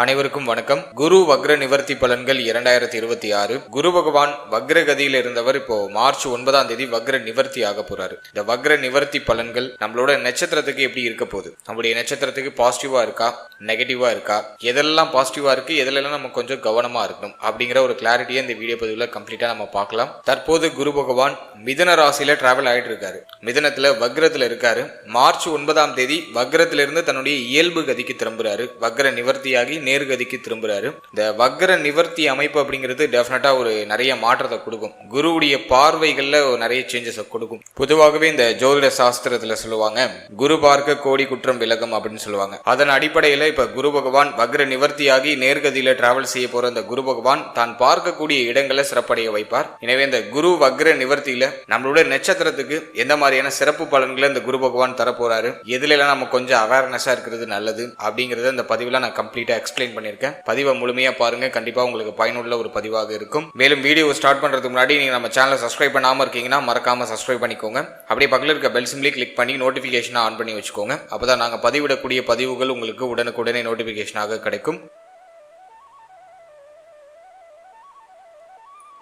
அனைவருக்கும் வணக்கம். குரு வக்ர நிவர்த்தி பலன்கள் 2026. குரு பகவான் வக்ர கதியில் இருந்தவர் இப்போ மார்ச் 9ஆம் தேதி வக்ர நிவர்த்தி ஆக போறாரு. இந்த வக்ர நிவர்த்தி பலன்கள் நம்மளோட நட்சத்திரத்துக்கு எப்படி இருக்க போகுது, நம்மளுடைய நட்சத்திரத்துக்கு பாசிட்டிவா இருக்கா நெகட்டிவா இருக்கா, எதெல்லாம் பாசிட்டிவா இருக்கு எதெல்லாம் நம்ம கொஞ்சம் கவனமா இருக்கணும் அப்படிங்கிற ஒரு கிளாரிட்டியை இந்த வீடியோ பதிவுல கம்ப்ளீட்டா நம்ம பார்க்கலாம். தற்போது குரு பகவான் மிதுன ராசியில டிராவல் ஆயிட்டு இருக்காரு. மிதுனத்துல வக்ரத்துல இருக்காரு. மார்ச் 9ஆம் தேதி வக்ரத்திலிருந்து தன்னுடைய இயல்பு கதிக்கு திரும்புறாரு. வக்ர நிவர்த்தியாகி நேர்கதிக்கு திரும்புறாரு. இந்த வக்ர நிவர்த்தி அமைப்பு அப்படிங்கிறது டெஃபினட்டா ஒரு நிறைய மாற்றத்தை கொடுக்கும். குருவுடைய பார்வைகள்ல நிறைய சேஞ்சஸ் கொடுக்கும். பொதுவாகவே இந்த ஜோதிட சாஸ்திரத்துல சொல்லுவாங்க, குரு பார்க்க கோடி குற்றம் விலகும் அப்படின்னு சொல்லுவாங்க. அதன் அடிப்படையில இப்ப குரு பகவான் வக்ர நிவர்த்தியாகி நேர்கதியில டிராவல் செய்ய போற இந்த குரு பகவான் தான் பார்க்கக்கூடிய இடங்களை சிறப்படைய வைப்பார். எனவே இந்த குரு வக்ர நிவர்த்தியில நம்மளுடைய நட்சத்திரத்துக்கு எந்த மாதிரியான சிறப்பு பலன்களை இந்த குரு பகவான் தரப்போறாரு, எதுல எல்லாம் நம்ம கொஞ்சம் அவேர்னஸா இருக்கிறது நல்லது அப்படிங்கறத இந்த பதிவுல நான் கம்ப்ளீட்டா எக்ஸ்பிளைன் பண்ணிருக்கேன். பதிவை முழுமையா பாருங்க, கண்டிப்பா உங்களுக்கு பயனுள்ள ஒரு பதிவாக இருக்கும். மேலும் வீடியோ ஸ்டார்ட் பண்றதுக்கு முன்னாடி நீங்க நம்ம சேனலை சப்ஸ்கிரைப் பண்ணாம இருக்கீங்கன்னா மறக்காம சப்ஸ்கிரைப் பண்ணிக்கோங்க. அப்படியே பக்கத்துல இருக்க பெல் சிம்பிளை கிளிக் பண்ணி நோட்டிபிகேஷன் ஆன் பண்ணி வச்சுக்கோங்க. அப்பதான் நாங்க பதிவிடக்கூடிய பதிவுகள் உங்களுக்கு உடனுக்குடனே நோட்டிபிகேஷனாக கிடைக்கும்.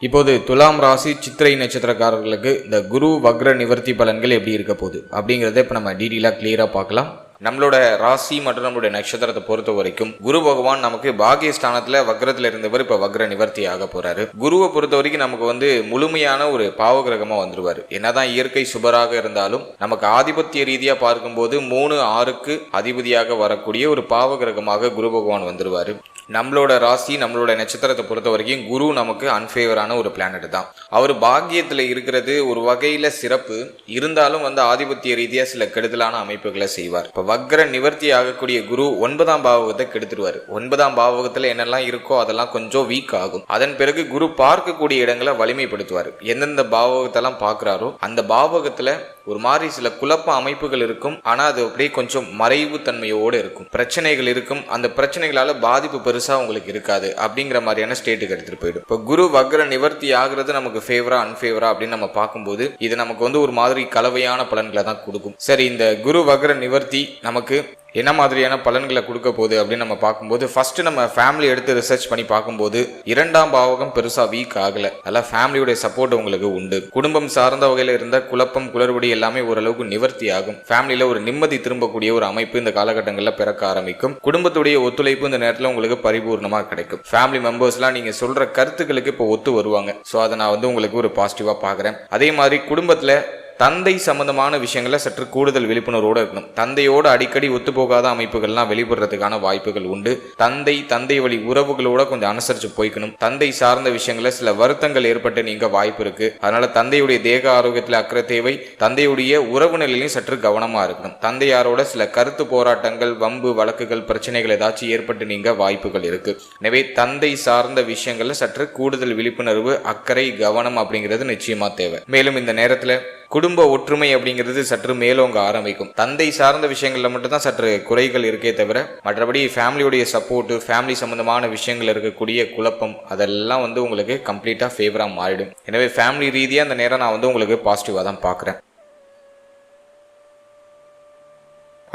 இப்போது துலாம் ராசி சித்திரை நட்சத்திரக்காரர்களுக்கு இந்த குரு வக்ர நிவர்த்தி பலன்கள் எப்படி இருக்க போகுது அப்படிங்கறத இப்ப நம்ம டீடெயிலா கிளியரா பார்க்கலாம். நம்மளோட ராசி மற்றும் நம்மளுடைய நட்சத்திரத்தை பொறுத்த வரைக்கும் குரு பகவான் நமக்கு பாகியஸ்தானத்துல வக்ரத்துல இருந்தவர் இப்ப வக்ர நிவர்த்தி ஆக போறாரு. குருவை பொறுத்த வரைக்கும் நமக்கு முழுமையான ஒரு பாவகிரகமா வந்துருவாரு. என்னதான் இயற்கை சுபராக இருந்தாலும் நமக்கு ஆதிபத்திய ரீதியா பார்க்கும்போது 3-6க்கு அதிபதியாக வரக்கூடிய ஒரு பாவகிரகமாக குரு பகவான் வந்துருவாரு. நம்மளோட ராசி நம்மளோட நட்சத்திரத்தை பொறுத்த வரைக்கும் குரு நமக்கு அன்ஃபேவரான ஒரு பிளானட் தான். அவர் பாக்கியத்துல இருக்கிறது ஒரு வகையில சிறப்பு இருந்தாலும் ஆதிபத்திய ரீதியா சில கெடுதலான அமைப்புகளை செய்வார். இப்ப வக்ர நிவர்த்தி ஆகக்கூடிய குரு 9ஆம் பாவகத்தை கெடுத்துருவாரு. 9ஆம் பாவகத்துல என்னெல்லாம் இருக்கோ அதெல்லாம் கொஞ்சம் வீக் ஆகும். அதன் பிறகு குரு பார்க்கக்கூடிய இடங்களை வலிமைப்படுத்துவார். எந்தெந்த பாவகத்தெல்லாம் பார்க்கிறாரோ அந்த பாவகத்துல ஒரு மாதிரி சில குழப்ப அமைப்புகள் இருக்கும். ஆனா அது அப்படியே கொஞ்சம் மறைவு தன்மையோடு இருக்கும். பிரச்சனைகள் இருக்கும். அந்த பிரச்சனைகளால பாதிப்பு பெருசா உங்களுக்கு இருக்காது அப்படிங்கிற மாதிரியான ஸ்டேட்டுக்கு எடுத்துட்டு போயிடும். இப்போ குரு வக்ர நிவர்த்தி ஆகுறது நமக்கு ஃபேவரா அன்ஃபேவரா அப்படின்னு நம்ம பார்க்கும்போது இது நமக்கு ஒரு மாதிரி கலவையான பலன்களை தான் கொடுக்கும். சரி, இந்த குரு வக்ர நிவர்த்தி நமக்கு என்ன மாதிரியான பலன்களை கொடுக்க போகுது அப்படின்னு நம்ம பார்க்கும்போது ஃபர்ஸ்ட் நம்ம ஃபேமிலி எடுத்து ரிசர்ச் பண்ணி பார்க்கும்போது 2ஆம் பாவகம் பெருசா வீக் ஆகல. அதெல்லாம் ஃபேமிலியோட சப்போர்ட் உங்களுக்கு உண்டு. குடும்பம் சார்ந்த வகையில இருந்த குழப்பம் குளறுபடி எல்லாமே ஓரளவுக்கு நிவர்த்தி ஆகும். ஃபேமிலியில ஒரு நிம்மதி திரும்பக்கூடிய ஒரு அமைப்பு இந்த காலகட்டங்களில் பிறக்க ஆரம்பிக்கும். குடும்பத்துடைய ஒத்துழைப்பு இந்த நேரத்தில் உங்களுக்கு பரிபூர்ணமா கிடைக்கும். ஃபேமிலி மெம்பர்ஸ்லாம் நீங்க சொல்ற கருத்துக்களுக்கு இப்போ ஒத்து வருவாங்க. ஸோ அதை நான் உங்களுக்கு ஒரு பாசிட்டிவா பார்க்குறேன். அதே மாதிரி குடும்பத்துல தந்தை சம்பந்தமான விஷயங்கள சற்று கூடுதல் விழிப்புணர்வோடு இருக்கணும். தந்தையோட அடிக்கடி ஒத்துப்போகாத அமைப்புகள்லாம் வெளிப்படுறதுக்கான வாய்ப்புகள் உண்டு. தந்தை வழி உறவுகளோட கொஞ்சம் அனுசரிச்சு போய்க்கணும். தந்தை சார்ந்த விஷயங்கள சில வருத்தங்கள் ஏற்பட்டு நீங்க வாய்ப்பு இருக்கு. அதனால தந்தையுடைய தேக ஆரோக்கியத்தில் அக்கறை தேவை. தந்தையுடைய உறவு நிலையிலையும் சற்று கவனமா இருக்கணும். தந்தையாரோட சில கருத்து போராட்டங்கள், வம்பு வழக்குகள், பிரச்சனைகள் ஏதாச்சும் ஏற்பட்டு நீங்க வாய்ப்புகள் இருக்கு. எனவே தந்தை சார்ந்த விஷயங்கள்ல சற்று கூடுதல் விழிப்புணர்வு, அக்கறை, கவனம் அப்படிங்கிறது நிச்சயமா தேவை. மேலும் இந்த நேரத்துல குடும்ப ஒற்றுமை அப்படிங்கிறது சற்று மேலோங்க ஆரம்பிக்கும். தந்தை சார்ந்த விஷயங்கள்ல மட்டும்தான் சற்று குறைகள் இருக்கே தவிர மற்றபடி ஃபேமிலியோடைய சப்போர்ட், ஃபேமிலி சம்பந்தமான விஷயங்கள் இருக்கக்கூடிய குழப்பம் அதெல்லாம் உங்களுக்கு கம்ப்ளீட்டா ஃபேவரா மாறிடும். எனவே ஃபேமிலி ரீதியா அந்த நேரம் நான் உங்களுக்கு பாசிட்டிவா தான் பார்க்குறேன்.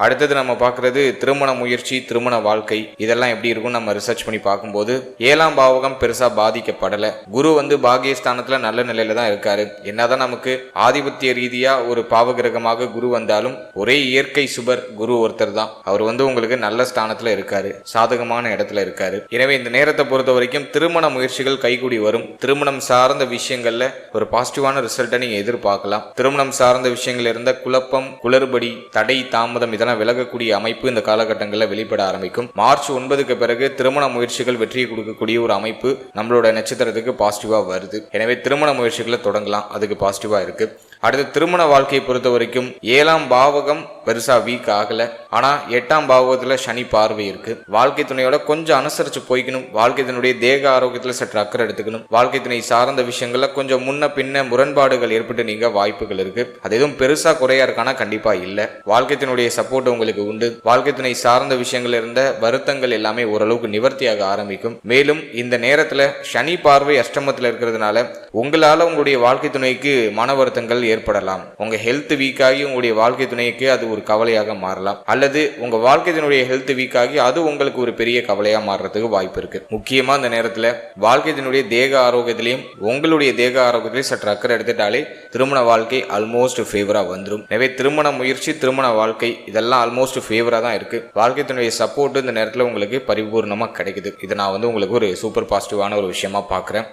அடுத்தது நம்ம பார்க்கறது திருமண முயற்சி, திருமண வாழ்க்கை இதெல்லாம் எப்படி இருக்கும் நம்ம ரிசர்ச் பண்ணி பார்க்கும்போது 7ஆம் பாவகம் பெருசா பாதிக்கப்படல. குரு பாகியஸ்தானத்துல நல்ல நிலையில தான் இருக்காரு. என்னதான் நமக்கு ஆதிபத்திய ரீதியா ஒரு பாவகிரகமாக குரு வந்தாலும் ஒரே இயற்கை சுபர் குரு ஒருத்தர் தான். அவர் உங்களுக்கு நல்ல ஸ்தானத்துல இருக்காரு, சாதகமான இடத்துல இருக்காரு. எனவே இந்த நேரத்தை பொறுத்த வரைக்கும் திருமண முயற்சிகள் கைகூடி வரும். திருமணம் சார்ந்த விஷயங்கள்ல ஒரு பாசிட்டிவான ரிசல்ட்டை நீங்க எதிர்பார்க்கலாம். திருமணம் சார்ந்த விஷயங்கள் இருந்த குழப்பம், குளறுபடி, தடை, தாமதம் இதெல்லாம் விலகக்கூடிய அமைப்பு இந்த காலகட்டங்களில் வெளிப்பட ஆரம்பிக்கும். மார்ச் 9க்கு பிறகு திருமண முயற்சிகள் வெற்றியை கொடுக்கக்கூடிய ஒரு அமைப்பு நம்மளோட நட்சத்திரத்துக்கு பாசிட்டிவா வருது. எனவே திருமண முயற்சிகளை தொடங்கலாம், அதுக்கு பாசிட்டிவா இருக்கு. அடுத்து திருமண வாழ்க்கையை பொறுத்த வரைக்கும் 7ஆம் பாவகம் பெருசா வீக் ஆகல. ஆனா 8ஆம் பாவகத்துல சனி பார்வை இருக்கு. வாழ்க்கை துணையோட கொஞ்சம் அனுசரிச்சு போய்க்கணும். வாழ்க்கை துணையுடைய தேக ஆரோக்கியத்துல சற்று அக்கறை எடுத்துக்கணும். வாழ்க்கை துணை சார்ந்த விஷயங்கள்ல கொஞ்சம் முன்ன பின்ன முரண்பாடுகள் ஏற்பட்டு நீங்க வாய்ப்புகள் இருக்கு. அது எதுவும் பெருசா குறையா இருக்கானா கண்டிப்பா இல்ல. வாழ்க்கை துணையுடைய சப்போர்ட் உங்களுக்கு உண்டு. வாழ்க்கை துணை சார்ந்த விஷயங்கள் இருந்த வருத்தங்கள் எல்லாமே ஓரளவுக்கு நிவர்த்தியாக ஆரம்பிக்கும். மேலும் இந்த நேரத்துல சனி பார்வை அஷ்டமத்துல இருக்கிறதுனால உங்களால உங்களுடைய வாழ்க்கை துணைக்கு மன வருத்தங்கள் ஏற்படலாம். உங்க ஹெல்த் வீக்காகி உங்களுடைய வாழ்க்கை துணைக்கு அது ஒரு கவலையாக மாறலாம், அல்லது உங்க வாழ்க்கை துணையுடைய ஹெல்த் வீக்காகி அது உங்களுக்கு ஒரு பெரிய கவலையா மாறுறதுக்கு வாய்ப்பு இருக்கு. முக்கியமா இந்த நேரத்துல வாழ்க்கை துணையுடைய தேக ஆரோக்கியத்திலையும் உங்களுடைய தேக ஆரோக்கியத்திலையும் சற்று அக்கறை எடுத்துட்டாலே திருமண வாழ்க்கை ஆல்மோஸ்ட் ஃபேவரா வந்துடும். எனவே திருமண முயற்சி, திருமண வாழ்க்கை இதெல்லாம் ஆல்மோஸ்ட் ஃபேவரா தான் இருக்கு. வாழ்க்கை துணையுடைய சப்போர்ட் இந்த நேரத்துல உங்களுக்கு பரிபூர்ணமா கிடைக்குது. இதை நான் உங்களுக்கு ஒரு சூப்பர் பாசிட்டிவான ஒரு விஷயமா பார்க்குறேன்.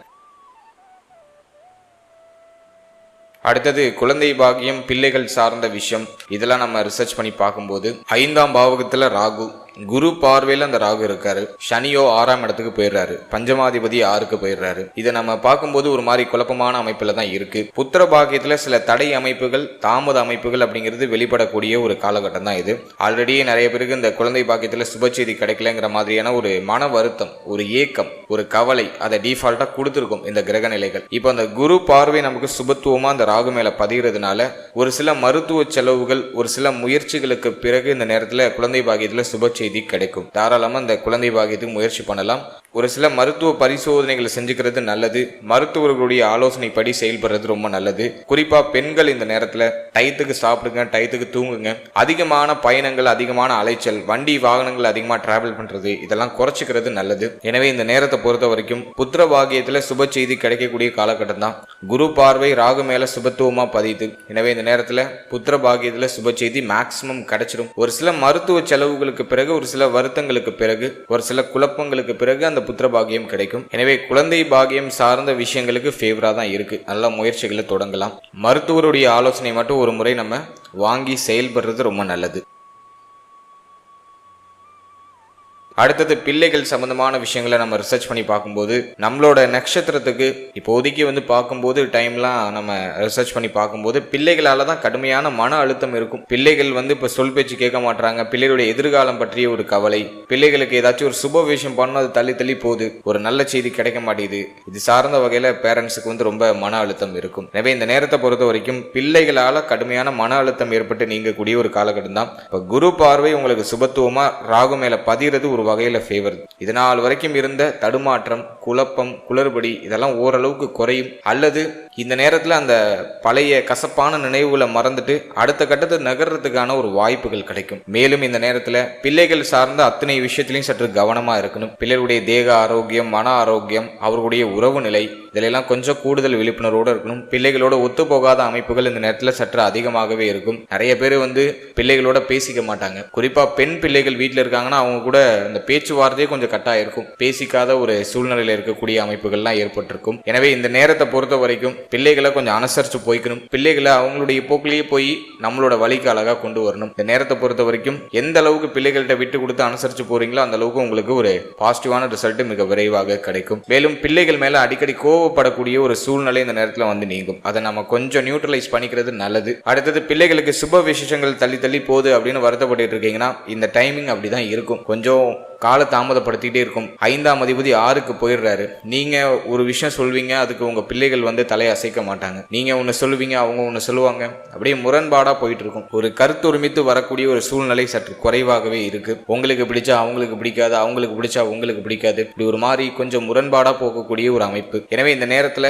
அடுத்தது குழந்தை பாக்கியம், பிள்ளைகள் சார்ந்த விஷயம். இதெல்லாம் நம்ம ரிசர்ச் பண்ணி பார்க்கும்போது 5ஆம் பாவகத்துல ராகு, குரு பார்வையில் அந்த ராகு இருக்காரு. சனியோ 6ஆம் இடத்துக்கு போயிடுறாரு, பஞ்சமாதிபதி 6க்கு போயிடுறாரு. இதை நம்ம பார்க்கும்போது ஒரு மாதிரி குழப்பமான அமைப்புல தான் இருக்கு. புத்திர பாக்கியத்துல சில தடை அமைப்புகள், தாமத அமைப்புகள் அப்படிங்கிறது வெளிப்படக்கூடிய ஒரு காலகட்டம் தான் இது. ஆல்ரெடி நிறைய பேருக்கு இந்த குழந்தை பாக்கியத்துல சுப செய்தி கிடைக்கலங்கிற மாதிரியான ஒரு மன வருத்தம், ஒரு ஏக்கம், ஒரு கவலை அதை டிஃபால்ட்டா கொடுத்துருக்கும் இந்த கிரக நிலைகள். இப்போ அந்த குரு பார்வை நமக்கு சுபத்துவமா அந்த ராகு மேல பதிகிறதுனால ஒரு சில மருத்துவ செலவுகள், ஒரு சில முயற்சிகளுக்கு பிறகு இந்த நேரத்துல குழந்தை பாக்கியத்துல சுப செய்தி கிடைக்கும். தாராளமா இந்த குழந்தை பாக்கியத்துக்கு முயற்சி பண்ணலாம். ஒரு சில மருத்துவ பரிசோதனைகளை செஞ்சுக்கிறது நல்லது. மருத்துவர்களுடைய ஆலோசனைப்படி செயல்படுறது ரொம்ப நல்லது. குறிப்பா பெண்கள் இந்த நேரத்துல டயத்துக்கு சாப்பிடுங்க, டயத்துக்கு தூங்குங்க. அதிகமான பயணங்கள், அதிகமான அலைச்சல், வண்டி வாகனங்கள் அதிகமா டிராவல் பண்றது இதெல்லாம் குறைச்சிக்கிறது நல்லது. எனவே இந்த நேரத்தை பொறுத்த வரைக்கும் புத்திர பாக்கியத்துல சுப செய்தி கிடைக்கக்கூடிய காலகட்டம் தான். குரு பார்வை ராகு மேல சுபத்துவமா பதியுது. எனவே இந்த நேரத்துல புத்திர பாக்கியத்துல சுப செய்தி மேக்சிமம் கிடைச்சிடும். ஒரு சில மருத்துவ செலவுகளுக்கு பிறகு, ஒரு சில வருத்தங்களுக்கு பிறகு, ஒரு சில குழப்பங்களுக்கு பிறகு அந்த புத்திர பாக்கியம் கிடைக்கும். எனவே குழந்தை பாக்கியம் சார்ந்த விஷயங்களுக்கு ஃபேவரா தான் இருக்கு. நல்ல முயற்சிகளை தொடங்கலாம். மருத்துவருடைய ஆலோசனை மட்டும் ஒரு முறை நம்ம வாங்கி செயல்படுறது ரொம்ப நல்லது. அடுத்தது பிள்ளைகள் சம்பந்தமான விஷயங்களை நம்ம ரிசர்ச் பண்ணி பார்க்கும்போது நம்மளோட நட்சத்திரத்துக்கு இப்போதைக்கு பார்க்கும்போது டைம்லாம் நம்ம ரிசர்ச் பண்ணி பார்க்கும்போது பிள்ளைகளால தான் கடுமையான மன அழுத்தம் இருக்கும். பிள்ளைகள் இப்போ சொல் பேச்சு கேட்க மாட்டாங்க. பிள்ளைகளுடைய எதிர்காலம் பற்றிய ஒரு கவலை, பிள்ளைகளுக்கு ஏதாச்சும் ஒரு சுப விஷயம் பண்ணணும், அது தள்ளி தள்ளி போகுது, ஒரு நல்ல செய்தி கிடைக்க மாட்டேங்குது. இது சார்ந்த வகையில பேரண்ட்ஸுக்கு ரொம்ப மன அழுத்தம் இருக்கும். எனவே இந்த நேரத்தை பொறுத்த வரைக்கும் பிள்ளைகளால கடுமையான மன அழுத்தம் ஏற்பட்டு நீங்கக்கூடிய ஒரு காலகட்டம் தான். இப்போ குரு பார்வை உங்களுக்கு சுபத்துவமா ராகு மேல பதிகிறது ஒரு வகையில ஃபேவர். இதனால் வரைக்கும் இருந்த தடுமாற்றம், குழப்பம், குளறுபடி இதெல்லாம் ஓரளவுக்கு குறையும். அல்லது இந்த நேரத்துல அந்த பழைய கசப்பான நினைவுகளை மறந்துட்டு அடுத்த கட்டத்தை நகர்றதுக்கான ஒரு வாய்ப்புகள் கிடைக்கும். மேலும் இந்த நேரத்துல பிள்ளைகள் சார்ந்த அத்தனை விஷயத்திலையும் சற்று கவனமா இருக்கணும். பிள்ளைகளுடைய தேக ஆரோக்கியம், மன ஆரோக்கியம், அவர்களுடைய உறவு நிலை இதிலெல்லாம் கொஞ்சம் கூடுதல் விழிப்புணர்வோடு இருக்கணும். பிள்ளைகளோட ஒத்து போகாத அமைப்புகள் இந்த நேரத்துல சற்று அதிகமாகவே இருக்கும். நிறைய பேர் பிள்ளைகளோட பேசிக்க மாட்டாங்க. குறிப்பா பெண் பிள்ளைகள் வீட்டுல இருக்காங்கன்னா அவங்க கூட இந்த பேச்சுவார்த்தையே கொஞ்சம் கட்டாயம் இருக்கும். பேசிக்காத ஒரு சூழ்நிலையில இருக்கக்கூடிய அமைப்புகள்லாம் ஏற்பட்டிருக்கும். எனவே இந்த நேரத்தை பொறுத்த வரைக்கும் பிள்ளைகளை கொஞ்சம் அனுசரிச்சு போய்க்கணும். பிள்ளைகளை அவங்களுடைய போக்கிலேயே போய் நம்மளோட வழிக்கு அழகா கொண்டு வரணும். இந்த நேரத்தை பொறுத்த வரைக்கும் எந்த அளவுக்கு பிள்ளைகள்கிட்ட விட்டு கொடுத்து அனுசரிச்சு போறீங்களோ அந்த அளவுக்கு உங்களுக்கு ஒரு பாசிட்டிவான ரிசல்ட் மிக விரைவாக கிடைக்கும். மேலும் பிள்ளைகள் மேல அடிக்கடி கோவப்படக்கூடிய ஒரு சூழ்நிலை இந்த நேரத்தில் நீங்கும். அதை நம்ம கொஞ்சம் நியூட்ரலைஸ் பண்ணிக்கிறது நல்லது. அடுத்தது பிள்ளைகளுக்கு சுப விசேஷங்கள் தள்ளி தள்ளி போகுது அப்படின்னு வருத்தப்பட்டு இருக்கீங்கன்னா இந்த டைமிங் அப்படிதான் இருக்கும். கொஞ்சம் கால தாமதப்படுத்திக்கிட்டே இருக்கும். 5ஆம் அதிபதி 6க்கு போயிடுறாரு. நீங்க ஒரு விஷயம் சொல்வீங்க, அதுக்கு உங்க பிள்ளைகள் தலையை அசைக்க மாட்டாங்க. நீங்க ஒன்னு சொல்லுவீங்க, அவங்க ஒன்னு சொல்லுவாங்க. அப்படியே முரண்பாடா போயிட்டு இருக்கும். ஒரு கருத்தொருமித்து வரக்கூடிய ஒரு சூழ்நிலை சற்று குறைவாகவே இருக்கு. உங்களுக்கு பிடிச்சா அவங்களுக்கு பிடிக்காது, அவங்களுக்கு பிடிச்சா உங்களுக்கு பிடிக்காது. இப்படி ஒரு மாதிரி கொஞ்சம் முரண்பாடா போகக்கூடிய ஒரு அமைப்பு. எனவே இந்த நேரத்துல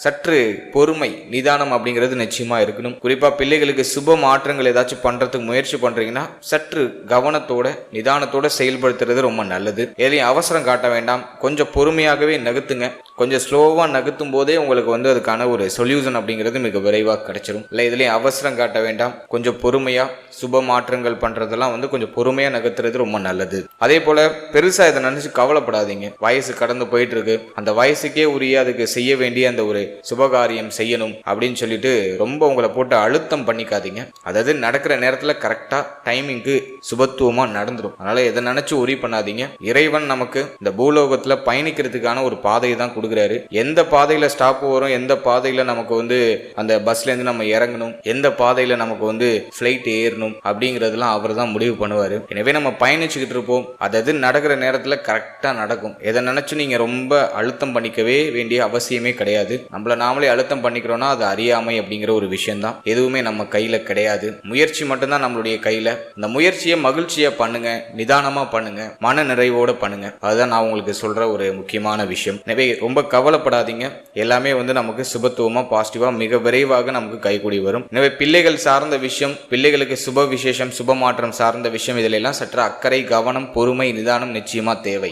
சற்று பொறுமை, நிதானம் அப்படிங்கிறது நிச்சயமா இருக்கணும். குறிப்பா பிள்ளைகளுக்கு சுப மாற்றங்கள் ஏதாச்சும் பண்றதுக்கு முயற்சி பண்றீங்கன்னா சற்று கவனத்தோட நிதானத்தோட செயல்படுத்துறது ரொம்ப நல்லது. எதையும் அவசரம் காட்ட வேண்டாம். கொஞ்சம் பொறுமையாகவே நகர்த்துங்க. கொஞ்சம் ஸ்லோவா நகர்த்தும் போதே உங்களுக்கு அதுக்கான ஒரு சொல்யூஷன் அப்படிங்கிறது மிக விரைவாக கிடைச்சிடும். இல்லை இதுலயும் அவசரம் காட்ட வேண்டாம். கொஞ்சம் பொறுமையா சுப மாற்றங்கள் பண்றதெல்லாம் கொஞ்சம் பொறுமையா நகர்த்துறது ரொம்ப நல்லது. அதே போல பெருசா இதை நினைச்சு கவலைப்படாதீங்க. வயசு கடந்து போயிட்டு இருக்கு. அந்த வயசுக்கே உரிய அதுக்கு செய்ய வேண்டிய அந்த ஒரு சுபகாரியம் செய்யணும் அப்படின்னு சொல்லிட்டு ரொம்ப உங்களை போட்டு அழுத்தம் பண்ணிக்காதீங்க. அதாவது நடக்கிற நேரத்துல கரெக்டா டைமிங்க்கு சுபத்துவமா நடந்துடும். அதனால எதை நினைச்சு உரி பண்ணாதீங்க. இறைவன் நமக்கு இந்த பூலோகத்துல பயணிக்கிறதுக்கான ஒரு பாதையை தான் கொடுக்குறாரு. எந்த பாதையில ஸ்டாப் வரும், எந்த பாதையில நமக்கு அந்த பஸ்ல இருந்து நம்ம இறங்கணும், எந்த பாதையில நமக்கு ஃபிளைட் ஏறணும் அப்படிங்கறதெல்லாம் அவர் தான் முடிவு பண்ணுவாரு. எனவே நம்ம பயணிச்சுக்கிட்டு இருப்போம். அதாவது நடக்கிற நேரத்துல கரெக்டா நடக்கும். எதை நினைச்சு நீங்க ரொம்ப அழுத்தம் பண்ணிக்கவே வேண்டிய அவசியமே கிடையாது. நம்மள நாமளே அழுத்தம் பண்ணிக்கிறோம்னா அது அறியாமை அப்படிங்கிற ஒரு விஷயம் தான். எதுவுமே நம்ம கையில கிடையாது. முயற்சி மட்டும்தான் நம்மளுடைய கையில. இந்த முயற்சியை மகிழ்ச்சியா பண்ணுங்க, நிதானமா பண்ணுங்க, மன நிறைவோட பண்ணுங்க. அதுதான் நான் உங்களுக்கு சொல்ற ஒரு முக்கியமான விஷயம். எனவே ரொம்ப ரொம்ப கவலைப்படாதீங்க. எல்லாமே வந்து நமக்கு சுபத்துவமா பாசிட்டிவா மிக விரைவாக நமக்கு கைகூடி வரும். எனவே பிள்ளைகள் சார்ந்த விஷயம், பிள்ளைகளுக்கு சுப விசேஷம், சுப மாற்றம் சார்ந்த விஷயம், இதில் எல்லாம் சற்று அக்கறை, கவனம், பொறுமை, நிதானம் நிச்சயமா தேவை.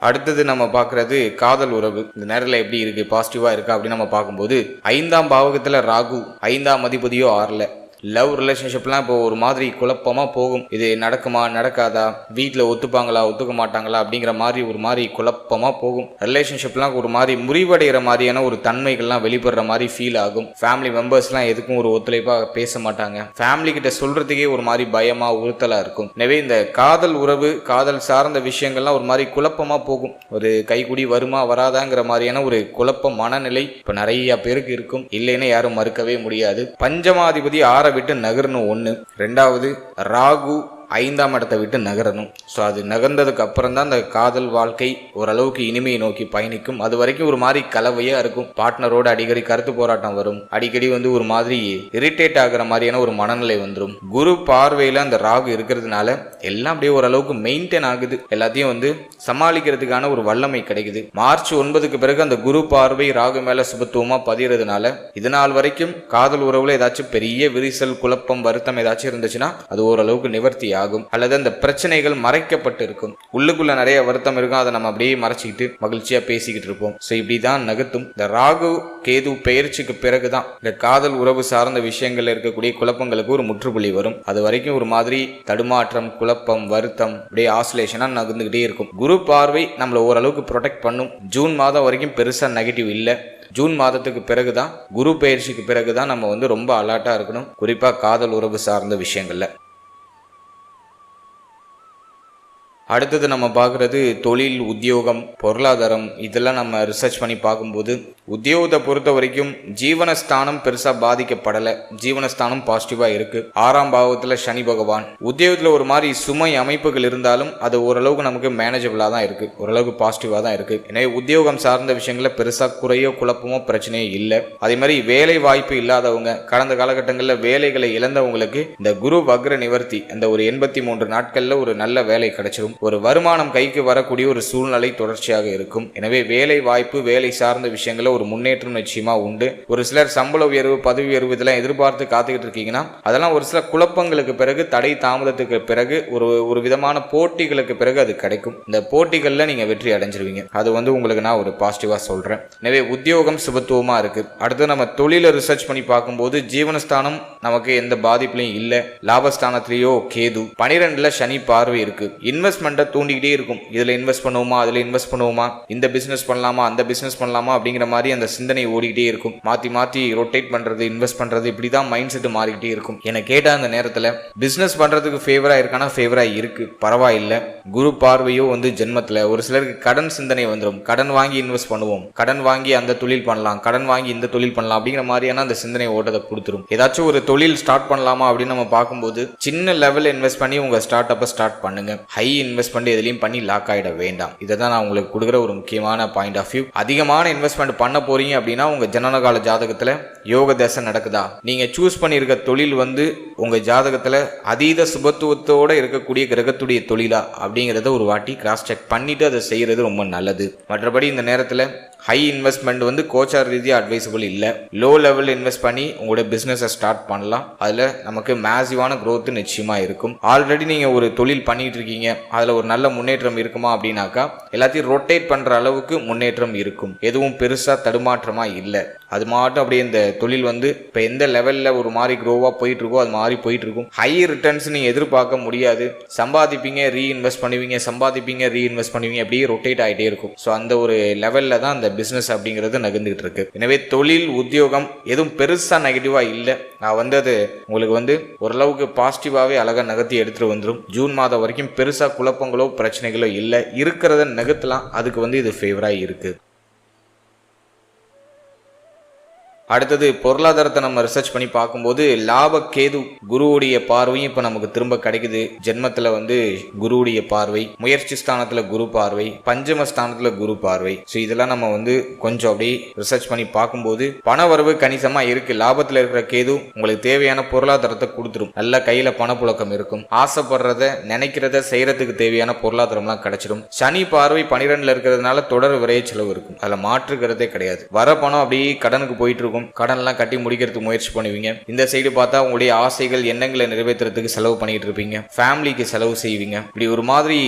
அடுத்தது நம்ம பார்க்கறது காதல் உறவு. இந்த நேரத்தில் எப்படி இருக்கு, பாசிட்டிவா இருக்கா அப்படின்னு நம்ம பார்க்கும்போது 5ஆம் பாவகத்துல ராகு, 5ஆம் அதிபதியோ 6ல. லவ் ரிலேஷன்ஷிப்லாம் இப்போ ஒரு மாதிரி குழப்பமா போகும். இது நடக்குமா நடக்காதா, வீட்டில் ஒத்துப்பாங்களா ஒத்துக்க மாட்டாங்களா அப்படிங்கிற மாதிரி ஒரு மாதிரி குழப்பமா போகும். ரிலேஷன்ஷிப்லாம் ஒரு மாதிரி முறிவடைகிற மாதிரியான ஒரு தன்மைகள்லாம் வெளிப்படுற மாதிரி ஃபீல் ஆகும். ஃபேமிலி மெம்பர்ஸ்லாம் எதுக்கும் ஒரு ஒத்துழைப்பாக பேச மாட்டாங்க. ஃபேமிலி கிட்ட சொல்றதுக்கே ஒரு மாதிரி பயமா உறுத்தலா இருக்கும். எனவே இந்த காதல் உறவு, காதல் சார்ந்த விஷயங்கள்லாம் ஒரு மாதிரி குழப்பமா போகும். ஒரு கைக்குடி வருமா வராதாங்கிற மாதிரியான ஒரு குழப்ப மனநிலை இப்போ நிறைய பேருக்கு இருக்கும். இல்லைன்னு யாரும் மறுக்கவே முடியாது. பஞ்சமாதிபதி விட்டு நகரணும் ஒன்று. ரெண்டாவது ராகு 5ஆம் இடத்தை விட்டு நகரணும். ஸோ அது நகர்ந்ததுக்கு அப்புறம் தான் அந்த காதல் வாழ்க்கை ஓரளவுக்கு இனிமையை நோக்கி பயணிக்கும். அது வரைக்கும் ஒரு மாதிரி கலவையாக இருக்கும். பார்ட்னரோட அடிக்கடி கருத்து போராட்டம் வரும். அடிக்கடி வந்து ஒரு மாதிரி இரிட்டேட் ஆகிற மாதிரியான ஒரு மனநிலை வந்துடும். குரு பார்வையில் அந்த ராகு இருக்கிறதுனால எல்லாம் அப்படியே ஓரளவுக்கு மெயின்டைன் ஆகுது. எல்லாத்தையும் வந்து சமாளிக்கிறதுக்கான ஒரு வல்லமை கிடைக்குது. மார்ச் 9க்கு பிறகு அந்த குரு பார்வை ராகு மேல சுபத்துவமா பதிகிறதுனால இது நாள் வரைக்கும் காதல் உறவுல ஏதாச்சும் பெரிய விரிசல், குழப்பம், வருத்தம் ஏதாச்சும் இருந்துச்சுன்னா அது ஓரளவுக்கு நிவர்த்தி ஆகும். அல்லது அந்த பிரச்சனைகள் மறைக்கப்பட்டு இருக்கும். உள்ளுக்குள்ள நிறைய வருத்தம் இருக்கும். அதை நம்ம அப்படியே மறைச்சிக்கிட்டு மகிழ்ச்சியா பேசிக்கிட்டு இருப்போம். ஸோ இப்படிதான் நகர்த்தும். இந்த ராகு கேது பெயர்ச்சிக்கு பிறகுதான் இந்த காதல் உறவு சார்ந்த விஷயங்கள்ல இருக்கக்கூடிய குழப்பங்களுக்கு ஒரு முற்றுப்புள்ளி வரும். அது வரைக்கும் ஒரு மாதிரி தடுமாற்றம், குழப்பம், வருத்தம் அப்படியே ஆசிலேஷனா நகர்ந்துகிட்டே இருக்கும். குரு பார்வை நம்மளை ஓரளவுக்கு ப்ரொடெக்ட் பண்ணும். ஜூன் மாதம் வரைக்கும் பெருசா நெகட்டிவ் இல்லை. ஜூன் மாதத்துக்கு பிறகுதான், குரு பெயர்ச்சிக்கு பிறகுதான் நம்ம வந்து ரொம்ப அலர்ட்டா இருக்கணும். குறிப்பா காதல் உறவு சார்ந்த விஷயங்கள்ல. அடுத்தது நம்ம பார்க்குறது தொழில், உத்தியோகம், பொருளாதாரம். இதெல்லாம் நம்ம ரிசர்ச் பண்ணி பார்க்கும்போது உத்தியோகத்தை பொறுத்த வரைக்கும் ஜீவனஸ்தானம் பெருசாக பாதிக்கப்படலை. ஜீவனஸ்தானம் பாசிட்டிவாக இருக்குது. 6ஆம் பாவத்தில் சனி பகவான். உத்தியோகத்தில் ஒரு மாதிரி சுமை அமைப்புகள் இருந்தாலும் அது ஓரளவுக்கு நமக்கு மேனேஜபிளாக தான் இருக்குது. ஓரளவுக்கு பாசிட்டிவாக தான் இருக்குது. எனவே உத்தியோகம் சார்ந்த விஷயங்களில் பெருசாக குறையோ குழப்பமோ பிரச்சனையோ இல்லை. அதே மாதிரி வேலை வாய்ப்பு இல்லாதவங்க, கடந்த காலகட்டங்களில் வேலைகளை இழந்தவங்களுக்கு இந்த குரு வக்ர நிவர்த்தி அந்த ஒரு 83 நாட்களில் ஒரு நல்ல வேலை கிடைச்சிடும். ஒரு வருமானம் கைக்கு வரக்கூடிய ஒரு சூழ்நிலை தொடர்ச்சியாக இருக்கும். எனவே வேலை வாய்ப்பு, வேலை சார்ந்த விஷயங்கள ஒரு முன்னேற்றம் நிச்சயமா உண்டு. ஒரு சிலர் சம்பள உயர்வு, பதவி உயர்வு இதெல்லாம் எதிர்பார்த்து காத்துக்கிட்டு இருக்கீங்கன்னா அதெல்லாம் ஒரு சில குழப்பங்களுக்கு பிறகு, தடை தாமதத்துக்கு பிறகு, ஒரு விதமான போட்டிகளுக்கு பிறகு அது கிடைக்கும். இந்த போட்டிகள்ல நீங்க வெற்றி அடைஞ்சிருவீங்க. அது வந்து உங்களுக்கு நான் ஒரு பாசிட்டிவா சொல்றேன். எனவே உத்தியோகம் சுபத்துவமா இருக்கு. அடுத்து நம்ம தொழில ரிசர்ச் பண்ணி பார்க்கும்போது ஜீவனஸ்தானம் நமக்கு எந்த பாதிப்புலையும் இல்லை. லாபஸ்தானத்திலேயோ கேது, 12ல சனி பார்வை இருக்கு. இன்வெஸ்ட்மெண்ட் தூண்டிக்கிட்டே இருக்கும். இதுல இன்வெஸ்ட் பண்ணுவோமா, அதுல இன்வெஸ்ட் பண்ணுவோமா, இந்த பிசினஸ் பண்ணலாமா, அந்த பிசினஸ் பண்ணலாமா அப்படிங்கிற மாதிரி அந்த சிந்தனை ஓடிக்கிட்டே இருக்கும். மாத்தி மாத்தி ரொட்டேட் பண்றது, இன்வெஸ்ட் பண்றது, இப்படிதான் மைண்ட் செட் மாறிக்கிட்டே இருக்கும். என கேட்டா அந்த நேரத்துல பிசினஸ் பண்றதுக்கு ஃபேவரா இருக்கானா, ஃபேவரா இருக்கு, பரவாயில்லை. குரு பார்வையோ வந்து ஜென்மத்துல ஒரு சிலருக்கு கடன் சிந்தனை வந்துடும். கடன் வாங்கி இன்வெஸ்ட் பண்ணுவோம், கடன் வாங்கி அந்த தொழில் பண்ணலாம், கடன் வாங்கி இந்த தொழில் பண்ணலாம் அப்படிங்கிற மாதிரியான அந்த சிந்தனை ஓட்டத்தை கொடுத்துரும். ஏதாச்சும் ஒரு தொழில் ஸ்டார்ட் பண்ணலாமா அப்படின்னு நம்ம பார்க்கும்போது சின்ன லெவல் இன்வெஸ்ட் பண்ணி உங்க ஸ்டார்ட் அப்ப ஸ்டார்ட் பண்ணுங்க. ஹை இன்வெஸ்ட் பண்ணி எதுலையும் பண்ணி லாக் ஆகிட வேண்டாம். இதை தான் நான் உங்களுக்கு கொடுக்குற ஒரு முக்கியமான பாயிண்ட் ஆஃப் வியூ. அதிகமான இன்வெஸ்ட்மெண்ட் பண்ண போறீங்க அப்படின்னா உங்க ஜனனகால ஜாதகத்துல யோக தசை நடக்குதா, நீங்க சூஸ் பண்ணியிருக்க தொழில் வந்து உங்க ஜாதகத்துல அதீத சுபத்துவத்தோட இருக்கக்கூடிய கிரகத்துடைய தொழிலா அப்படிங்கிறத ஒரு வாட்டி கிராஸ் செக் பண்ணிட்டு அதை செய்யறது ரொம்ப நல்லது. மற்றபடி இந்த நேரத்துல ஹை இன்வெஸ்ட்மெண்ட் வந்து கோச்சார் ரீதியாக அட்வைசபிள் இல்லை. லோ லெவல் இன்வெஸ்ட் பண்ணி உங்களோட பிஸ்னஸை ஸ்டார்ட் பண்ணலாம். அதில் நமக்கு மேசிவான க்ரோத் நிச்சயமாக இருக்கும். ஆல்ரெடி நீங்கள் ஒரு தொழில் பண்ணிட்டு இருக்கீங்க, அதில் ஒரு நல்ல முன்னேற்றம் இருக்குமா அப்படின்னாக்கா எல்லாத்தையும் ரொட்டேட் பண்ணுற அளவுக்கு முன்னேற்றம் இருக்கும். எதுவும் பெருசாக தடுமாற்றமாக இல்லை. அது மாட்டும் அப்படியே இந்த தொழில் வந்து இப்போ எந்த லெவலில் ஒரு மாதிரி க்ரோவாக போயிட்டு இருக்கோ அது மாதிரி போயிட்டு இருக்கும். ஹை ரிட்டர்ன்ஸ் நீங்கள் எதிர்பார்க்க முடியாது. சம்பாதிப்பீங்க, ரீஇன்வெஸ்ட் பண்ணுவீங்க, சம்பாதிப்பீங்க, ரீஇன்வெஸ்ட் பண்ணுவீங்க, அப்படியே ரொட்டேட் ஆகிட்டே இருக்கும். ஸோ அந்த ஒரு லெவலில் தான் அந்த பிசினஸ் அப்படிங்கிறது நகர்ந்துகிட்டு இருக்கு. எனவே தொழில், உத்தியோகம் எதுவும் பெருசா நெகட்டிவா இல்லை. நான் வந்து அது உங்களுக்கு வந்து ஓரளவுக்கு பாசிட்டிவாவே அழகா நகர்த்தி எடுத்துட்டு வந்துடும். ஜூன் மாதம் வரைக்கும் பெருசா குழப்பங்களோ பிரச்சனைகளோ இல்லை. இருக்கிறத நகர்த்தலாம். அதுக்கு வந்து இது ஃபேவரா இருக்கு. அடுத்தது பொருளாதாரத்தை நம்ம ரிசர்ச் பண்ணி பார்க்கும்போது லாப கேது குருவுடைய பார்வையும் இப்ப நமக்கு திரும்ப கிடைக்குது. ஜென்மத்துல குருவுடைய பார்வை, முயற்சி ஸ்தானத்துல குரு பார்வை, பஞ்சம ஸ்தானத்துல குரு பார்வை. இதெல்லாம் நம்ம கொஞ்சம் அப்படியே ரிசர்ச் பண்ணி பார்க்கும்போது பண வரவு கணிசமா இருக்கு. லாபத்துல இருக்கிற கேது உங்களுக்கு தேவையான பொருளாதாரத்தை கொடுத்துரும். நல்ல கையில பணப்புழக்கம் இருக்கும். ஆசைப்படுறத நினைக்கிறத செய்யறதுக்கு தேவையான பொருளாதாரம்லாம் கிடைச்சிடும். சனி பார்வை 12ல இருக்கிறதுனால தொடர் விரைய செலவு இருக்கும். அதுல மாற்றுக்கிறதே கிடையாது. வர பணம் அப்படியே கடனுக்கு போயிட்டு இருக்கும். கடன் எல்லாம் கட்டி முடிக்கிறதுக்கு முயற்சி பண்ணுவீங்க. இந்த சைடு பார்த்தா உங்களுடைய ஆசைகள் எண்ணங்களை நிறைவேற்றுறதுக்கு செலவு பண்ணிட்டு இருப்பீங்க. ஃபேமிலிக்கு செலவு செய்வீங்க. இப்படி ஒரு மாதிரி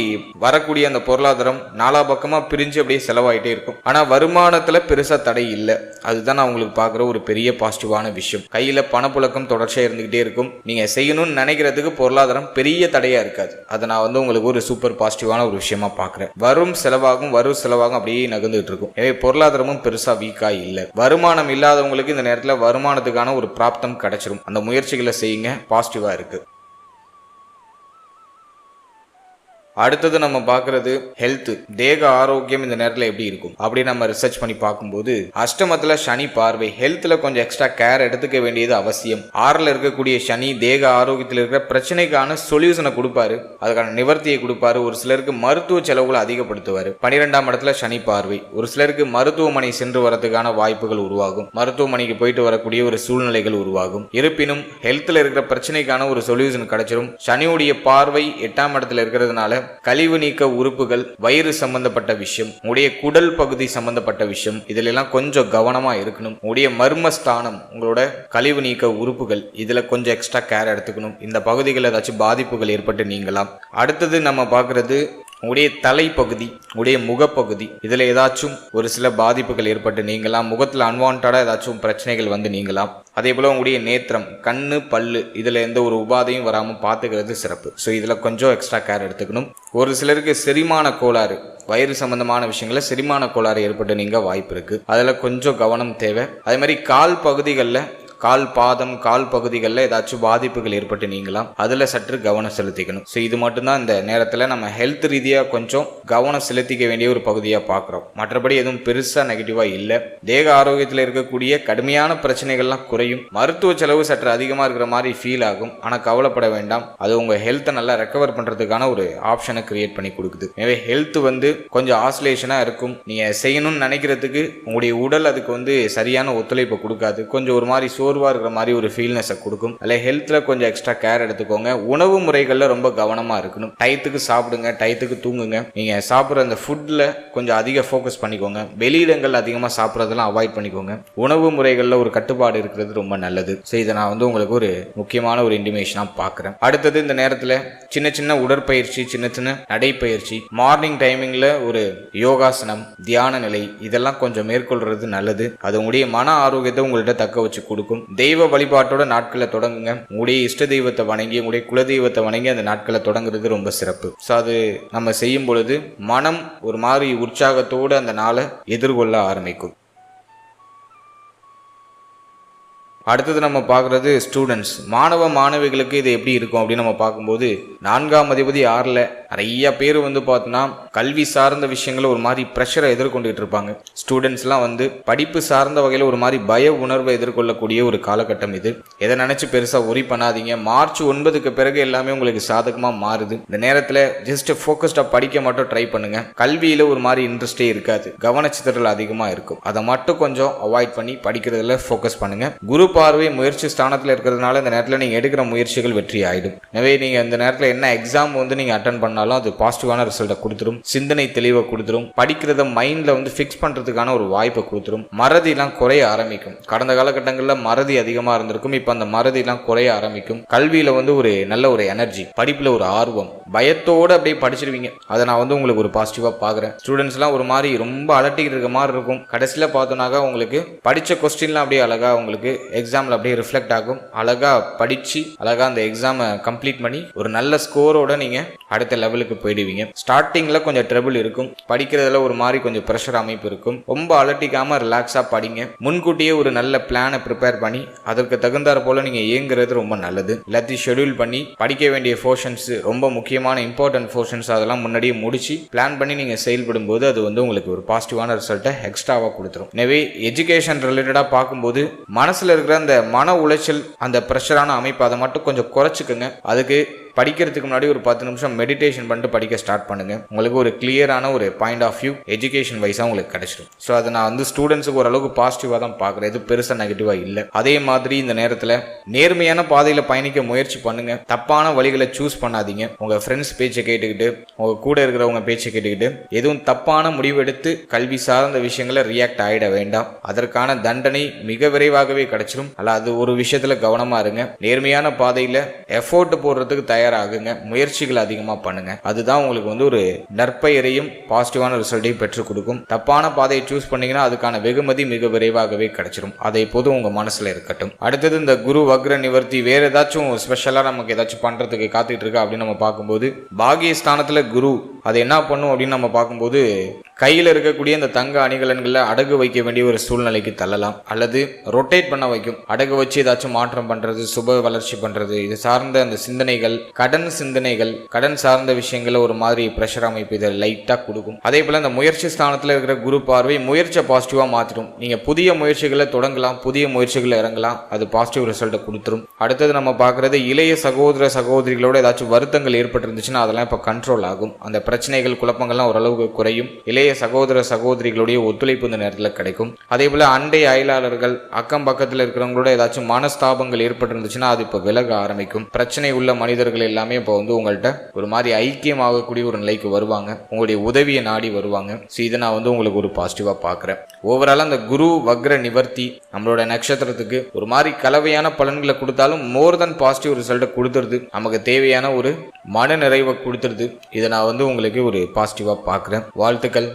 வரக்கூடிய அந்த பொருளாதாரம் நாலா பக்கமா பிரிஞ்சு அப்படியே செலவாயிட்டே இருக்கும். ஆனா வருமானத்துல பெருசா தடை இல்லை. அதுதான் நான் உங்களுக்கு பாக்குற ஒரு பெரிய பாசிட்டிவான விஷயம். கையில பணப்புழக்கம் தொடர்ச்சியா இருந்துகிட்டே இருக்கும். நீங்க செய்யணும்னு நினைக்கிறதுக்கு பொருளாதாரம் பெரிய தடையா இருக்காது. அதை நான் உங்களுக்கு ஒரு சூப்பர் பாசிட்டிவான ஒரு விஷயமா பாக்குறேன். வரும் செலவாகும் அப்படியே நகர்ந்துட்டு இருக்கும். எனவே பொருளாதாரமும் பெருசா வீக்கா இல்லை. வருமானம் இல்லாதவங்களுக்கு இந்த நேரத்தில் வருமானத்துக்கான ஒரு பிராப்தம் கிடைச்சிரும். அந்த முயற்சிகளை செய்யுங்க. பாசிட்டிவா இருக்கு. அடுத்தது நம்ம பார்க்கறது ஹெல்த், தேக ஆரோக்கியம் இந்த நேரத்தில் எப்படி இருக்கும் அப்படி நம்ம ரிசர்ச் பண்ணி பார்க்கும்போது அஷ்டமத்துல சனி பார்வை. ஹெல்த்ல கொஞ்சம் எக்ஸ்ட்ரா கேர் எடுத்துக்க வேண்டியது அவசியம். 6ல இருக்கக்கூடிய சனி தேக ஆரோக்கியத்தில் இருக்கிற பிரச்சனைக்கான சொல்யூஷனை கொடுப்பாரு, அதுக்கான நிவர்த்தியை கொடுப்பாரு. ஒரு சிலருக்கு மருத்துவ செலவுகளை அதிகப்படுத்துவாரு. 12ஆம் இடத்துல சனி பார்வை. ஒரு சிலருக்கு மருத்துவமனை சென்று வரதுக்கான வாய்ப்புகள் உருவாகும். மருத்துவமனைக்கு போயிட்டு வரக்கூடிய ஒரு சூழ்நிலைகள் உருவாகும். இருப்பினும் ஹெல்த்ல இருக்கிற பிரச்சனைக்கான ஒரு சொல்யூஷன் கிடைச்சிடும். சனியுடைய பார்வை 8ஆம் இடத்துல இருக்கிறதுனால கழிவு நீக்க உறுப்புகள், வயிறு சம்பந்தப்பட்ட விஷயம், உடைய குடல் பகுதி சம்பந்தப்பட்ட விஷயம், இதுல எல்லாம் கொஞ்சம் கவனமா இருக்கணும். உடைய மர்மஸ்தானம், உங்களோட கழிவு நீக்க உறுப்புகள், இதுல கொஞ்சம் எக்ஸ்ட்ரா கேர் எடுத்துக்கணும். இந்த பகுதிகளில் ஏதாச்சும் பாதிப்புகள் ஏற்பட்டு நீங்கலாம். அடுத்தது நம்ம பார்க்கறது உடைய தலைப்பகுதி, உடைய முகப்பகுதி, இதுல ஏதாச்சும் ஒரு சில பாதிப்புகள் ஏற்பட்டு நீங்கலாம். முகத்துல அன்வான்டா ஏதாச்சும் பிரச்சனைகள் நீங்கலாம். அதே போல உங்களுடைய நேத்திரம், கண்ணு, பல்லு, இதுல எந்த ஒரு உபாதையும் வராம பாத்துக்கிறது சிறப்பு. இதுல கொஞ்சம் எக்ஸ்ட்ரா கேர் எடுத்துக்கணும். ஒரு சிலருக்கு செரிமான கோளாறு, வயிறு சம்பந்தமான விஷயங்கள செரிமான கோளாறு ஏற்பட்டு நீங்க வாய்ப்பு இருக்கு. அதுல கொஞ்சம் கவனம் தேவை. அதே மாதிரி கால் பகுதிகளில், கால் பாதம், கால் பகுதிகளில் ஏதாச்சும் பாதிப்புகள் ஏற்பட்டு நீங்களாம். அதுல சற்று கவனம் செலுத்திக்கணும். இது மட்டும்தான் இந்த நேரத்துல நம்ம ஹெல்த் ரீதியா கொஞ்சம் கவனம் செலுத்திக்க வேண்டிய ஒரு பகுதியா பாக்குறோம். மற்றபடி எதுவும் பெருசா நெகட்டிவா இல்லை. தேக ஆரோக்கியத்தில் இருக்கக்கூடிய கடுமையான பிரச்சனைகள்லாம் குறையும். மருத்துவ செலவு சற்று அதிகமா இருக்கிற மாதிரி ஃபீல் ஆகும். ஆனா கவலைப்பட வேண்டாம். அது உங்க ஹெல்த்தை நல்லா ரெக்கவர் பண்றதுக்கான ஒரு ஆப்ஷனை கிரியேட் பண்ணி கொடுக்குது. எனவே ஹெல்த் கொஞ்சம் ஆசிலேஷனா இருக்கும். நீங்க செய்யணும்னு நினைக்கிறதுக்கு உங்களுடைய உடல் அதுக்கு சரியான ஒத்துழைப்பு கொடுக்காது. கொஞ்சம் ஒரு மாதிரி சோர்வா இருக்கிற மாதிரி ஒரு ஃபீல்னஸை கொடுக்கும். அதில் ஹெல்த்ல கொஞ்சம் எக்ஸ்ட்ரா கேர் எடுத்துக்கோங்க. உணவு முறைகள்ல ரொம்ப கவனமா இருக்கணும். டயத்துக்கு சாப்பிடுங்க, டயத்துக்கு தூங்குங்க. நீங்க சாப்பிட்ற அந்த ஃபுட்ல கொஞ்சம் அதிக ஃபோக்கஸ் பண்ணிக்கோங்க. வெளியிடங்கள் அதிகமாக சாப்பிட்றதெல்லாம் அவாய்ட் பண்ணிக்கோங்க. உணவு முறைகள்ல ஒரு கட்டுப்பாடு இருக்கிறது ரொம்ப நல்லது. இதை நான் உங்களுக்கு ஒரு முக்கியமான ஒரு இன்டிமேஷனா பார்க்குறேன். அடுத்தது இந்த நேரத்தில் சின்ன சின்ன உடற்பயிற்சி, சின்ன சின்ன நடைப்பயிற்சி, மார்னிங் டைமிங்ல ஒரு யோகாசனம், தியான நிலை, இதெல்லாம் கொஞ்சம் மேற்கொள்றது நல்லது. அது உங்களுடைய மன ஆரோக்கியத்தை உங்கள்கிட்ட தக்க வச்சு கொடுக்கும். தெய்வ வழிபாட்டோட நாட்களை தொடங்குங்க. உங்களுடைய இஷ்ட தெய்வத்தை வணங்கி, உங்களுடைய குல தெய்வத்தை வணங்கி அந்த நாட்களை தொடங்குறது ரொம்ப சிறப்பு. அது நம்ம செய்யும் பொழுது மனம் ஒரு மாதிரி உற்சாகத்தோடு அந்த நாளை எதிர்கொள்ள ஆரம்பிக்கும். அடுத்தது நம்ம பார்க்குறது ஸ்டூடெண்ட்ஸ், மாணவ மாணவிகளுக்கு இது எப்படி இருக்கும் அப்படின்னு நம்ம பார்க்கும்போது 4ஆம் அதிபதி 6ல் நிறைய பேர் பார்த்தோன்னா கல்வி சார்ந்த விஷயங்கள ஒரு மாதிரி ப்ரெஷரை எதிர்கொண்டுட்டு இருப்பாங்க. ஸ்டூடெண்ட்ஸ்லாம் படிப்பு சார்ந்த வகையில் ஒரு மாதிரி பய உணர்வை எதிர்கொள்ளக்கூடிய ஒரு காலகட்டம் இது. எதை நினைச்சு பெருசாக ஒரி பண்ணாதீங்க. மார்ச் 9க்கு பிறகு எல்லாமே உங்களுக்கு சாதகமாக மாறுது. இந்த நேரத்தில் ஜஸ்ட் ஃபோக்கஸ்டாக படிக்க மட்டும் ட்ரை பண்ணுங்க. கல்வியில் ஒரு மாதிரி இன்ட்ரெஸ்டே இருக்காது. கவனச்சிதறல் அதிகமாக இருக்கும். அதை மட்டும் கொஞ்சம் அவாய்ட் பண்ணி படிக்கிறதுல ஃபோக்கஸ் பண்ணுங்க. குரு பார்வை முயற்சி ஸ்தானத்தில் இருக்கிறதுனால இந்த நேரத்தில் நீங்கள் எடுக்கிற முயற்சிகள் வெற்றி ஆகிடும். எனவே நீங்கள் இந்த நேரத்தில் என்ன எக்ஸாம் நீங்கள் அட்டன் பண்ணாலும் அது பாசிட்டிவான ரிசல்ட்டை கொடுத்துரும். சிந்தனை தெளிவை கொடுத்துரும். படிக்கிறத மைண்டில் ஃபிக்ஸ் பண்ணுறதுக்கான ஒரு வாய்ப்பை கொடுத்துரும். மறதிலாம் குறைய ஆரம்பிக்கும். கடந்த காலகட்டங்களில் மறதி அதிகமாக இருந்திருக்கும். இப்போ அந்த மறதிலாம் குறைய ஆரம்பிக்கும். கல்வியில் ஒரு நல்ல ஒரு எனர்ஜி, படிப்பில் ஒரு ஆர்வம், பயத்தோடு அப்படியே படிச்சிருவீங்க. அதை நான் உங்களுக்கு ஒரு பாசிட்டிவாக பார்க்குறேன். ஸ்டூடெண்ட்ஸ்லாம் ஒரு மாதிரி ரொம்ப அலட்டிக்கிட்டு இருக்க மாதிரி இருக்கும். கடைசியில் பார்த்தோன்னாக்கா உங்களுக்கு படித்த கொஸ்டின்லாம் அப்படியே அழகாக உங்களுக்கு எக்ஸாமில் அப்படியே ரிஃப்ளெக்ட் ஆகும். அழகாக படித்து அழகாக அந்த எக்ஸாமை கம்ப்ளீட் பண்ணி ஒரு நல்ல ஸ்கோரோட நீங்கள் அடுத்த லெவலுக்கு போயிடுவீங்க. ஸ்டார்டிங்கில் கொஞ்சம் ட்ரபிள் இருக்கும். படிக்கிறதுல ஒரு மாதிரி கொஞ்சம் ப்ரெஷர் அமைப்பு இருக்கும். ரொம்ப அலட்டிக்காமல் ரிலாக்ஸாக படிங்க. முன்கூட்டியே ஒரு நல்ல பிளானை ப்ரிப்பேர் பண்ணி அதற்கு தகுந்தாற் போல் நீங்கள் இயங்குறது ரொம்ப நல்லது. எல்லாத்தையும் ஷெடியூல் பண்ணி படிக்க வேண்டிய போர்ஷன்ஸ் ரொம்ப முக்கியமாக முக்கியமான இம்பார்ட்டன்ட் போர்ஷன்ஸ் அதெல்லாம் முன்னாடியே முடிச்சு பிளான் பண்ணி நீங்கள் செயல்படும் போது அது வந்து உங்களுக்கு ஒரு பாசிட்டிவான ரிசல்ட்டை எக்ஸ்ட்ராவாக கொடுத்துரும். எனவே எஜுகேஷன் ரிலேட்டடாக பார்க்கும்போது மனசில் இருக்கிற அந்த மன உளைச்சல், அந்த ப்ரெஷரான அமைப்பு அதை மட்டும் கொஞ்சம் குறைச்சிக்கோங்க. அதுக்கு படிக்கிறதுக்கு முன்னாடி ஒரு 10 நிமிஷம் மெடிடேஷன் பண்ணிட்டு படிக்க ஸ்டார்ட் பண்ணுங்க. உங்களுக்கு ஒரு கிளியரான ஒரு பாயிண்ட் ஆஃப் வியூ எஜுகேஷன் வைஸாக உங்களுக்கு கிடைச்சிடும். ஸோ அதை நான் வந்து ஸ்டூடெண்ட்ஸுக்கு ஓரளவுக்கு பாசிட்டிவாக தான் பார்க்குறேன், இது பெருசாக நெகட்டிவாக இல்லை. அதே மாதிரி இந்த நேரத்தில் நேர்மையான பாதையில் பயணிக்க முயற்சி பண்ணுங்க. தப்பான வழிகளை சூஸ் பண்ணாதீங்க. உங்கள் ஃப்ரெண்ட்ஸ் பேச்சை கேட்டுக்கிட்டு, உங்கள் கூட இருக்கிறவங்க பேச்சை கேட்டுக்கிட்டு எதுவும் தப்பான முடிவெடுத்து கல்வி சார்ந்த விஷயங்களை ரியாக்ட் ஆகிட வேண்டாம். அதற்கான தண்டனை மிக விரைவாகவே கிடைச்சிடும். அல்ல, அது ஒரு விஷயத்தில் கவனமாக இருங்க. நேர்மையான பாதையில் எஃபோர்ட் போடுறதுக்கு தயாராகுங்க, முயற்சிகள் அதிகமாக பண்ணுங்க. அதுதான் உங்களுக்கு வந்து ஒரு நற்பெயரையும் பாசிட்டிவான ரிசல்ட்டையும் பெற்றுக் கொடுக்கும். தப்பான பாதையை சூஸ் பண்ணீங்கன்னா அதுக்கான வெகுமதி மிக விரைவாகவே கிடைச்சிடும். அதை எப்போதும் உங்க மனசுல இருக்கட்டும். அடுத்தது இந்த குரு வக்ர நிவர்த்தி வேற ஏதாச்சும் ஸ்பெஷலா நமக்கு ஏதாச்சும் பண்றதுக்கு காத்துட்டு இருக்கா அப்படின்னு நம்ம பார்க்கும்போது, பாகியஸ்தானத்துல குரு அது என்ன பண்ணும் அப்படின்னு நம்ம பார்க்கும்போது, கையில் இருக்கக்கூடிய இந்த தங்க அணிகலன்களை அடகு வைக்க வேண்டிய ஒரு சூழ்நிலைக்கு தள்ளலாம், அல்லது ரொட்டேட் பண்ண வைக்கும். அடகு வச்சு ஏதாச்சும் மாற்றம் பண்றது, சுப வளர்ச்சி பண்றது, இது சார்ந்த அந்த சிந்தனைகள், கடன் சார்ந்த விஷயங்களை ஒரு மாதிரி பிரஷர் அமைப்பு இதை லைட்டா கொடுக்கும். அதே போல இந்த முயற்சி ஸ்தானத்துல இருக்கிற குரு பார்வை முயற்சியை பாசிட்டிவா மாத்திடும். நீங்க புதிய முயற்சிகளை தொடங்கலாம், புதிய முயற்சிகளை இறங்கலாம், அது பாசிட்டிவ் ரிசல்ட்டை கொடுத்துரும். அடுத்தது நம்ம பார்க்கறது இளைய சகோதர சகோதரிகளோட ஏதாச்சும் வருத்தங்கள் ஏற்பட்டு இருந்துச்சுன்னா அதெல்லாம் இப்போ கண்ட்ரோல் ஆகும். அந்த பிரச்சனைகள் குழப்பங்கள்லாம் ஓரளவுக்கு குறையும். இளைய சகோதர சகோதரிகளுடைய ஒத்துழைப்பு இந்த நேரத்தில் கிடைக்கும். அதே போல அண்டை அயலாளர்கள், அக்கம் பக்கத்தில் இருக்கிறவங்களோட ஏதாச்சும் மனஸ்தாபங்கள் ஏற்பட்டு இருந்துச்சுன்னா அது இப்போ விலக ஆரம்பிக்கும். பிரச்சனை உள்ள மனிதர்கள் எல்லாமே இப்போ வந்து உங்கள்கிட்ட ஒரு மாதிரி ஐக்கியமாகக்கூடிய ஒரு நிலைக்கு வருவாங்க, உங்களுடைய உதவியை நாடி வருவாங்க. ஸோ இதை நான் வந்து உங்களுக்கு ஒரு பாசிட்டிவா பார்க்குறேன். ஓவரால் அந்த குரு வக்ர நிவர்த்தி நம்மளோட நட்சத்திரத்துக்கு ஒரு மாதிரி கலவையான பலன்களை கொடுத்தாலும் மோர் தென் பாசிட்டிவ் ரிசல்ட்டை கொடுத்துருது. நமக்கு தேவையான ஒரு மன நிறைவை கொடுத்துருது. இதை நான் வந்து உங்களுக்கு ஒரு பாசிட்டிவா பார்க்குறேன். வாழ்த்துக்கள்.